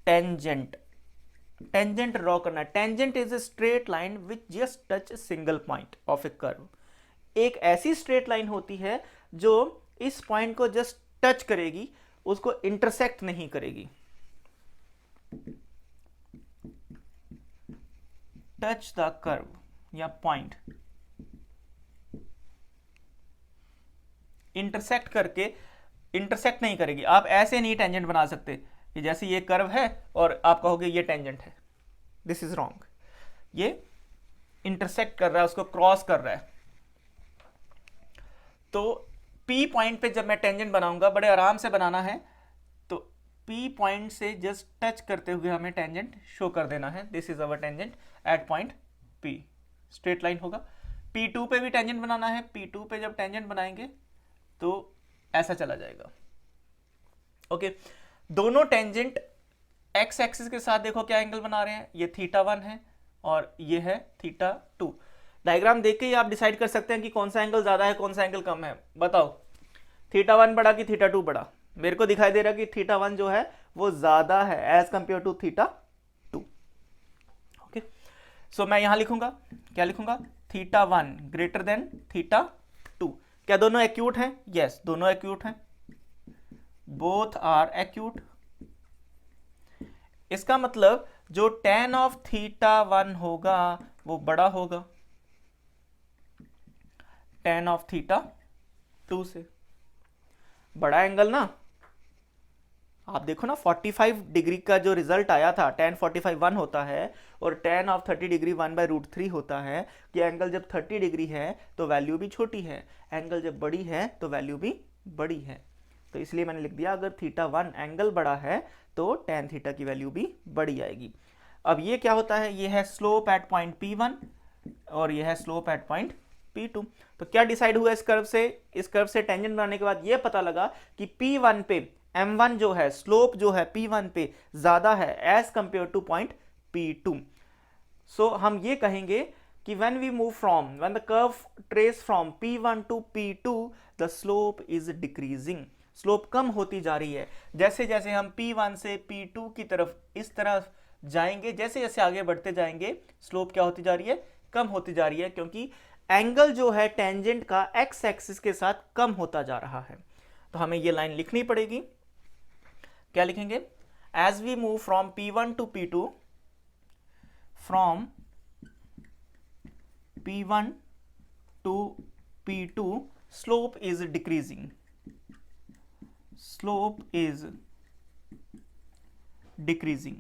S1: टेंजेंट, टेंजेंट ड्रॉ करना है। Tangent is a straight line which just touch single point of A curve. एक ऐसी स्ट्रेट लाइन होती है जो इस पॉइंट को जस्ट टच करेगी, उसको इंटरसेक्ट नहीं करेगी। टच द कर्व या पॉइंट, इंटरसेक्ट करके, इंटरसेक्ट नहीं करेगी। आप ऐसे नहीं टेंजेंट बना सकते कि जैसे ये कर्व है और आप कहोगे ये टेंजेंट है, दिस इज रॉन्ग। ये इंटरसेक्ट कर रहा है, उसको क्रॉस कर रहा है। तो P पॉइंट पे जब मैं टेंजेंट बनाऊंगा, बड़े आराम से बनाना है। तो P पॉइंट से जस्ट टच करते हुए हमें टेंजेंट शो कर देना है, this is our tangent at point P। Straight line होगा। P2 पे भी टेंजेंट बनाना है। P2 पे जब टेंजेंट बनाएंगे तो ऐसा चला जाएगा। ओके, दोनों टेंजेंट एक्स एक्सिस के साथ देखो क्या एंगल बना रहे हैं, ये θ1 है और ये है θ2। डायग्राम देख के ही आप डिसाइड कर सकते हैं कि कौन सा एंगल ज्यादा है, कौन सा एंगल कम है। बताओ θ1 बड़ा कि θ2 बड़ा। मेरे को दिखाई दे रहा है कि θ1 जो है वो ज्यादा है एज कंपेयर टू θ2। ओके, सो मैं यहां लिखूंगा, क्या लिखूंगा, θ1 ग्रेटर देन θ2। क्या दोनों एक्यूट हैं? यस, दोनों एक्यूट हैं, बोथ आर एक्यूट। इसका मतलब जो tan ऑफ θ1 होगा वो बड़ा होगा tan ऑफ θ2 से। बड़ा एंगल ना, आप देखो ना 45 डिग्री का जो रिजल्ट आया था, tan 45 1 होता है और tan ऑफ 30 डिग्री 1/√3 होता है कि एंगल जब 30 डिग्री है तो वैल्यू भी छोटी है, एंगल जब बड़ी है तो वैल्यू भी बड़ी है। तो इसलिए मैंने लिख दिया अगर θ1 एंगल बड़ा है तो tan θ की वैल्यू भी बड़ी आएगी। अब ये क्या होता है, ये है स्लोप एट पॉइंट P1 और ये है स्लोप एट पॉइंट P2। तो क्या डिसाइड हुआ इस कर्व से, इस कर्व से टेंजेंट बनाने के बाद ये पता लगा कि P1 पे M1 जो है, स्लोप जो है P1 पे ज्यादा है as compare to point P2। So हम ये कहेंगे कि when the curve trace from P1 to P2 the slope is decreasing, slope कम होती जा रही है। जैसे जैसे हम P1 से P2 की तरफ इस तरह जाएंगे, जैसे जैसे आगे बढ़ते जाएंगे स्लोप क्या होती जा रही है, कम होती जा रही है, क्योंकि एंगल जो है टेंजेंट का एक्स एक्सिस के साथ कम होता जा रहा है। तो हमें ये लाइन लिखनी पड़ेगी। क्या लिखेंगे? As we move from P1 to P2, from P1 to P2 slope is decreasing, slope is decreasing।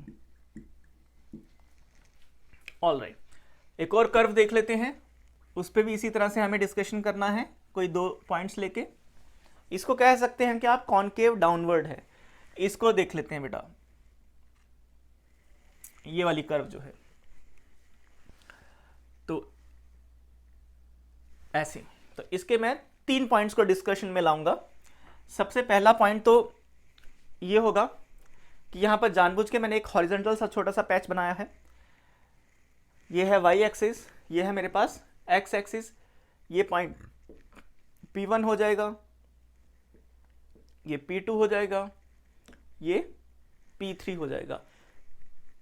S1: All right, एक और कर्व देख लेते हैं, उस पर भी इसी तरह से हमें डिस्कशन करना है, कोई 2 पॉइंट्स लेके। इसको कह सकते हैं कि आप कॉन्केव डाउनवर्ड है। इसको देख लेते हैं बेटा, ये वाली कर्व जो है, तो ऐसे। तो इसके मैं 3 पॉइंट्स को डिस्कशन में लाऊंगा। सबसे पहला पॉइंट तो ये होगा कि यहां पर जानबूझ के मैंने एक हॉरिजॉन्टल सा छोटा सा पैच बनाया है। ये है वाई एक्सिस, ये है मेरे पास एक्स एक्सिस। ये पॉइंट P1 हो जाएगा, ये P2 हो जाएगा, ये P3 हो जाएगा।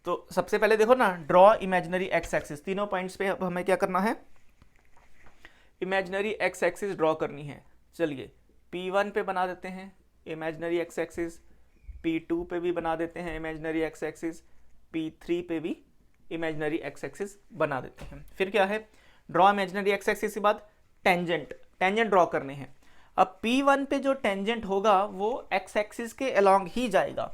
S1: तो सबसे पहले देखो ना, ड्रॉ इमेजिनरी एक्स एक्सिस। तीनों पॉइंट्स पे अब हमें क्या करना है, इमेजिनरी एक्स एक्सिस ड्रॉ करनी है। चलिए P1 पे बना देते हैं इमेजिनरी एक्स एक्सिस, P2 पे भी बना देते हैं इमेजिनरी एक्स एक्सिस, P3 पे भी इमेजिनरी एक्स एक्सिस बना देते हैं। फिर क्या है, ड्रॉ इमेजिनरी एक्स एक्सिस के बाद टेंजेंट ड्रॉ करने हैं। अब P1 पे जो टेंजेंट होगा वो एक्स एक्सिस के अलोंग ही जाएगा।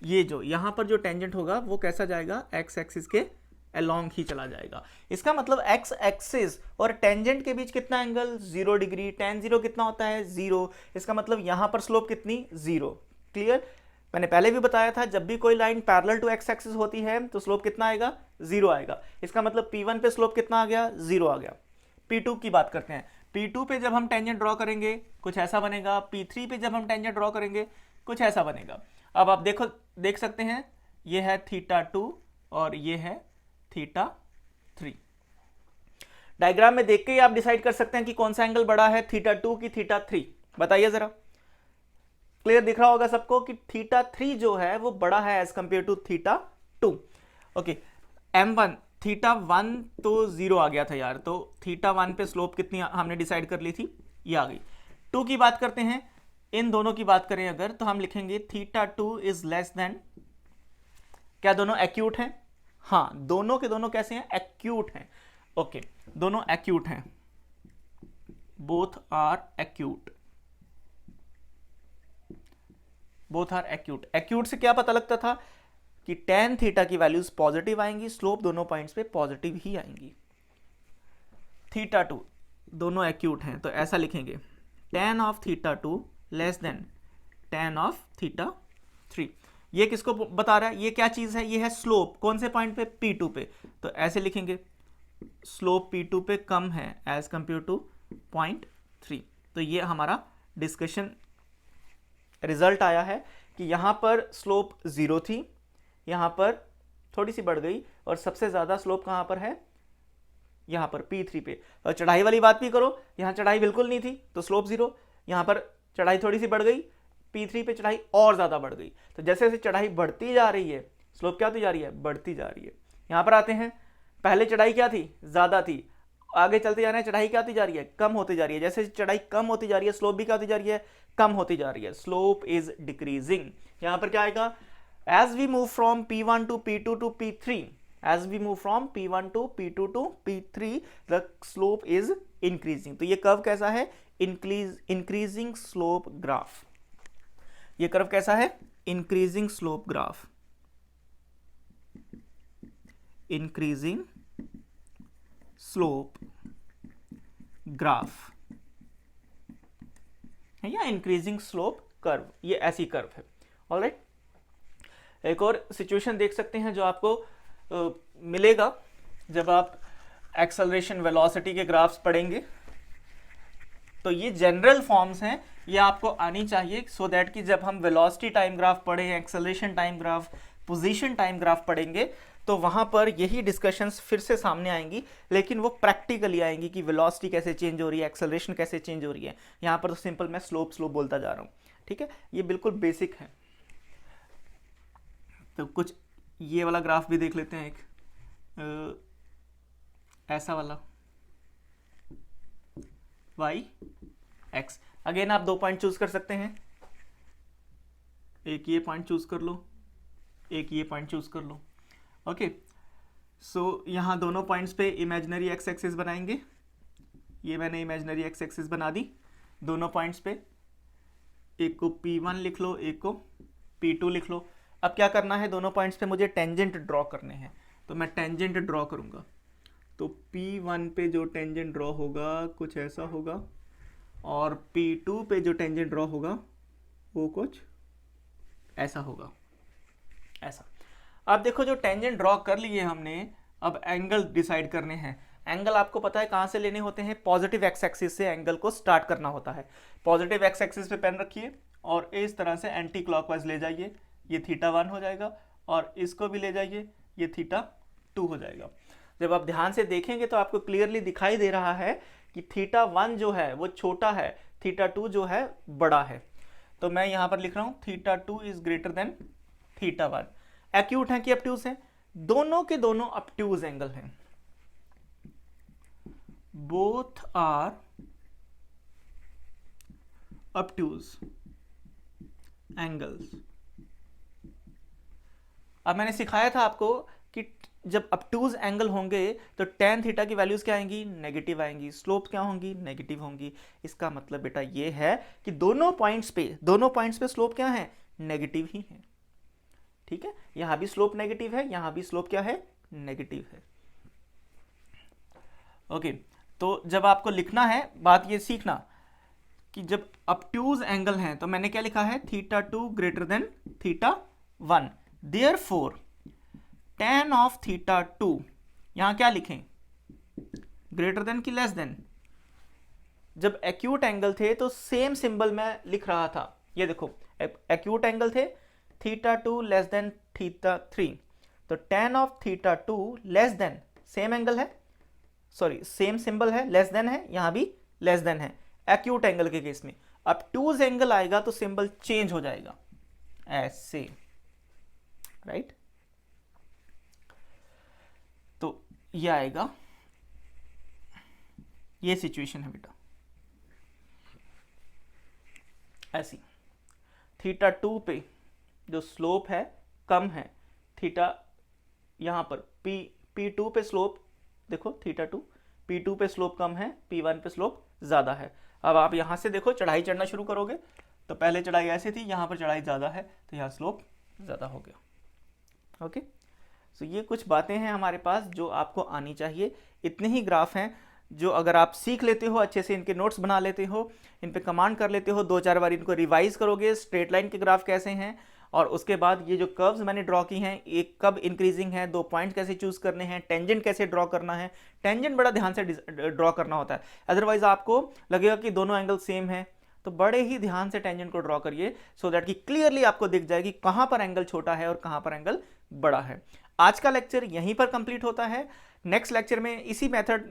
S1: ये जो यहाँ पर जो टेंजेंट होगा वो कैसा जाएगा, एक्स एक्सिस के अलोंग ही चला जाएगा। इसका मतलब एक्स एक्सिस और टेंजेंट के बीच कितना एंगल, 0 डिग्री। tan 0 कितना होता है, 0। इसका मतलब यहाँ पर स्लोप कितनी, 0। क्लियर? मैंने पहले भी बताया था, जब भी कोई line parallel to x axis होती है तो स्लोप कितना आएगा, 0 आएगा। इसका मतलब P1 पे स्लोप कितना आ गया, 0 आ गया। P2 की बात करते हैं। P2 पे जब हम टेंजेंट ड्रॉ करेंगे कुछ ऐसा बनेगा, P3 पे जब हम टेंजेंट ड्रॉ करेंगे कुछ ऐसा बनेगा। अब आप देख सकते हैं, ये है θ2 और ये है θ3। डायग्राम में देख के ही आप डिसाइड कर सकते हैं कि कौन सा एंगल बड़ा है, θ2 की θ3। बताइए जरा, क्लियर दिख रहा होगा सबको कि θ3 जो है वो बड़ा है as compare to θ2। Okay, m1 θ1 तो 0 आ गया था यार, तो θ1 पे स्लोप कितनी हमने डिसाइड कर ली थी, ये आ गई। 2 की बात करते हैं, इन दोनों की बात करें अगर, तो हम लिखेंगे θ2 इज लेस देन, क्या दोनों एक्यूट हैं? हाँ, दोनों के दोनों कैसे हैं, एक्यूट हैं। ओके, दोनों एक्यूट हैं, both are acute, both are acute. Acute से क्या पता लगता था कि tan थीटा की वैल्यूज पॉजिटिव आएंगी, स्लोप दोनों पॉइंट्स पे पॉजिटिव ही आएंगी। θ2 दोनों एक्यूट हैं, तो ऐसा लिखेंगे tan of θ2 less than tan of θ3। ये किसको बता रहा है, ये क्या चीज है, ये है स्लोप। कौन से पॉइंट पे, P2 पे। तो ऐसे लिखेंगे स्लोप P2 पे कम है एज कंपेयर टू पॉइंट 3। तो ये हमारा डिस्कशन रिजल्ट आया है कि यहां पर स्लोप 0 थी, यहां पर थोड़ी सी बढ़ गई, और सबसे ज्यादा स्लोप कहां पर है, यहां पर P3 पे। और चढ़ाई वाली बात भी करो, यहां चढ़ाई बिल्कुल नहीं थी तो स्लोप 0, यहां पर चढ़ाई थोड़ी सी बढ़ गई, P3 पे चढ़ाई और ज्यादा बढ़ गई। तो जैसे जैसे चढ़ाई बढ़ती जा रही है स्लोप क्या होती जा रही है, बढ़ती जा रही है। यहां पर आते हैं, पहले चढ़ाई क्या थी, ज्यादा थी, आगे चलते जा रहे हैं, चढ़ाई क्या होती जा रही है, कम होती जा रही है। जैसे चढ़ाई कम होती जा रही है स्लोप भी क्या होती जा रही है, कम होती जा रही है। Slope is decreasing. यहां पर क्या आएगा, as we move from P1 to P2 to P3, as we move from P1 to P2 to P3 the slope is increasing। तो ये कर्व कैसा है, इंक्रीजिंग स्लोप ग्राफ। ये कर्व कैसा है, increasing slope graph, increasing slope graph है या increasing slope curve, ये ऐसी कर्व है। ऑलराइट, एक और सिचुएशन देख सकते हैं जो आपको मिलेगा जब आप एक्सेलरेशन वेलोसिटी के ग्राफ्स पढ़ेंगे। तो ये जनरल फॉर्म्स हैं, ये आपको आनी चाहिए सो दैट कि जब हम वेलोसिटी टाइम ग्राफ पढ़ें, acceleration time graph, position time graph पढ़ेंगे तो वहाँ पर यही डिस्कशंस फिर से सामने आएंगी, लेकिन वो प्रैक्टिकली आएंगी कि वेलोसिटी कैसे चेंज हो रही है, एक्सेलरेशन कैसे चेंज हो रही है। यहाँ पर तो सिंपल मैं स्लोप स्लोप बोलता जा रहा हूँ, ठीक है, ये बिल्कुल बेसिक है। तो कुछ ये वाला ग्राफ भी देख लेते हैं, एक ऐसा वाला y x। अगेन आप 2 पॉइंट चूज कर सकते हैं, एक ये पॉइंट चूज कर लो, एक ये पॉइंट चूज कर लो। ओके, सो यहाँ दोनों पॉइंट्स पे इमेजिनरी एक्स एक्सिस बनाएंगे। ये मैंने इमेजिनरी एक्स एक्सिस बना दी दोनों पॉइंट्स पे, एक को P1 लिख लो, एक को P2 लिख लो। अब क्या करना है, दोनों पॉइंट्स पे मुझे टेंजेंट ड्रॉ करने हैं, तो मैं टेंजेंट ड्रॉ करूंगा। तो P1 पे जो टेंजेंट ड्रॉ होगा कुछ ऐसा होगा, और P2 पे जो टेंजेंट ड्रॉ होगा वो कुछ ऐसा होगा, ऐसा। अब देखो, जो टेंजेंट ड्रॉ कर लिए हमने, अब एंगल डिसाइड करने हैं। एंगल आपको पता है कहाँ से लेने होते हैं, पॉजिटिव एक्स एक्सिस से एंगल को स्टार्ट करना होता है। पॉजिटिव एक्स एक्सिस पे पेन रखिए और इस तरह से एंटी क्लॉकवाइज ले जाइए, ये θ1 हो जाएगा, और इसको भी ले जाइए, ये θ2 हो जाएगा। जब आप ध्यान से देखेंगे तो आपको क्लियरली दिखाई दे रहा है कि θ1 जो है वो छोटा है, θ2 जो है बड़ा है। तो मैं यहां पर लिख रहा हूं θ2 इज ग्रेटर देन θ1। एक्यूट है कि ऑब्ट्यूज है, दोनों के दोनों ऑब्ट्यूज एंगल हैं, बोथ आर ऑब्ट्यूज एंगल्स। अब मैंने सिखाया था आपको कि जब ऑब्ट्यूज एंगल होंगे तो tan थीटा की वैल्यूज क्या आएंगी, नेगेटिव आएंगी, स्लोप क्या होंगी, नेगेटिव होंगी। इसका मतलब बेटा ये है कि दोनों पॉइंट्स पे स्लोप क्या है, नेगेटिव ही है, ठीक है। यहां भी स्लोप नेगेटिव है, यहां भी स्लोप क्या है, नेगेटिव है। ओके, तो जब आपको लिखना है, बात ये सीखना कि जब ऑब्ट्यूज एंगल हैं तो मैंने क्या लिखा है, θ2 greater than θ1, therefore tan of θ2, यहां क्या लिखें, ग्रेटर देन की लेस देन। जब एक्यूट एंगल थे तो सेम सिंबल मैं लिख रहा था, ये देखो एक्यूट एंगल थे, θ2 लेस देन θ3, तो tan of θ2 less than, same angle है, सॉरी सेम सिंबल है, लेस देन है, यहां भी लेस देन है एक्यूट एंगल के केस में। ऑब्ट्यूज एंगल आएगा तो सिंबल चेंज हो जाएगा ऐसे, राइट। तो ये आएगा, ये सिचुएशन है बेटा ऐसी। θ2 पे जो स्लोप है कम है, थीटा यहां पर P2 पे स्लोप देखो, θ2 P2 पे स्लोप कम है, P1 पे स्लोप ज्यादा है। अब आप यहां से देखो चढ़ाई चढ़ना शुरू करोगे तो पहले चढ़ाई ऐसे थी, यहां पर चढ़ाई ज्यादा है तो यहां स्लोप ज्यादा हो गया। ओके, सो ये कुछ बातें हैं हमारे पास जो आपको आनी चाहिए। इतने ही ग्राफ हैं जो अगर आप सीख लेते हो, अच्छे से इनके नोट्स बना लेते हो, इन पे कमांड कर लेते हो, 2-4 बार इनको रिवाइज करोगे, स्ट्रेट लाइन के ग्राफ कैसे हैं, और उसके बाद ये जो कर्व्स मैंने ड्रॉ की हैं, एक कब इंक्रीजिंग है, 2 पॉइंट्स कैसे चूज करने हैं, टेंजेंट कैसे ड्रॉ करना है। टेंजेंट बड़ा ध्यान से ड्रॉ करना होता है, अदरवाइज आपको लगेगा कि दोनों एंगल सेम है। तो बड़े ही ध्यान से टेंजेंट को ड्रॉ करिए सो दैट कि क्लियरली आपको दिख जाएगी कहां पर एंगल छोटा है और कहां पर एंगल बड़ा है। आज का लेक्चर यहीं पर कंप्लीट होता है। नेक्स्ट लेक्चर में इसी मेथड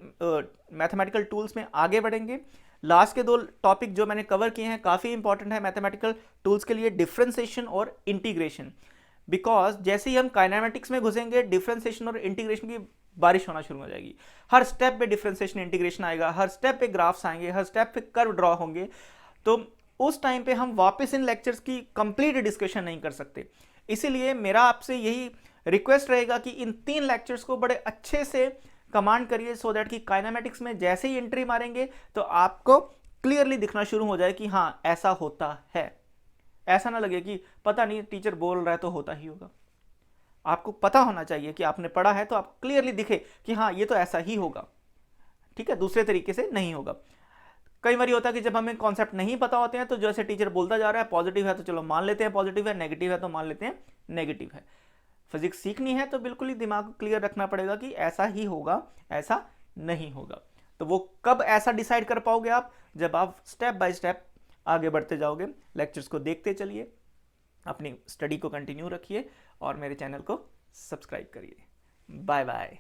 S1: मैथमेटिकल टूल्स में आगे बढ़ेंगे। लास्ट के 2 टॉपिक जो मैंने कवर किए हैं काफ़ी इंपॉर्टेंट है मैथमेटिकल टूल्स के लिए, डिफरेंशिएशन और इंटीग्रेशन। बिकॉज जैसे ही हम काइनेमेटिक्स में घुसेंगे, डिफरेंशिएशन और इंटीग्रेशन की बारिश होना शुरू हो जाएगी। हर स्टेप पे डिफरेंशिएशन इंटीग्रेशन आएगा, हर स्टेप पे ग्राफ्स आएंगे, हर स्टेप पे कर्व ड्रॉ होंगे। तो उस टाइम पे हम वापस इन लेक्चर्स की कंप्लीट डिस्कशन नहीं कर सकते। इसीलिए मेरा आपसे यही रिक्वेस्ट रहेगा कि इन 3 लेक्चर्स को बड़े अच्छे से कमांड करिए सो दैट कि काइनेमेटिक्स में जैसे ही एंट्री मारेंगे तो आपको क्लियरली दिखना शुरू हो जाए कि हाँ ऐसा होता है। ऐसा ना लगे कि पता नहीं टीचर बोल रहा है तो होता ही होगा। आपको पता होना चाहिए कि आपने पढ़ा है तो आप क्लियरली दिखे कि हाँ ये तो ऐसा ही होगा, ठीक है, दूसरे तरीके से नहीं होगा। कई बार होता है कि जब हमें कॉन्सेप्ट नहीं पता होते हैं तो जैसे टीचर बोलता जा रहा है पॉजिटिव है तो चलो मान लेते हैं पॉजिटिव है, नेगेटिव है तो मान लेते हैं नेगेटिव है। फिजिक्स सीखनी है तो बिल्कुल ही दिमाग क्लियर रखना पड़ेगा कि ऐसा ही होगा, ऐसा नहीं होगा। तो वो कब ऐसा डिसाइड कर पाओगे आप, जब आप स्टेप बाय स्टेप आगे बढ़ते जाओगे। लेक्चर्स को देखते चलिए, अपनी स्टडी को कंटिन्यू रखिए और मेरे चैनल को सब्सक्राइब करिए। Bye bye.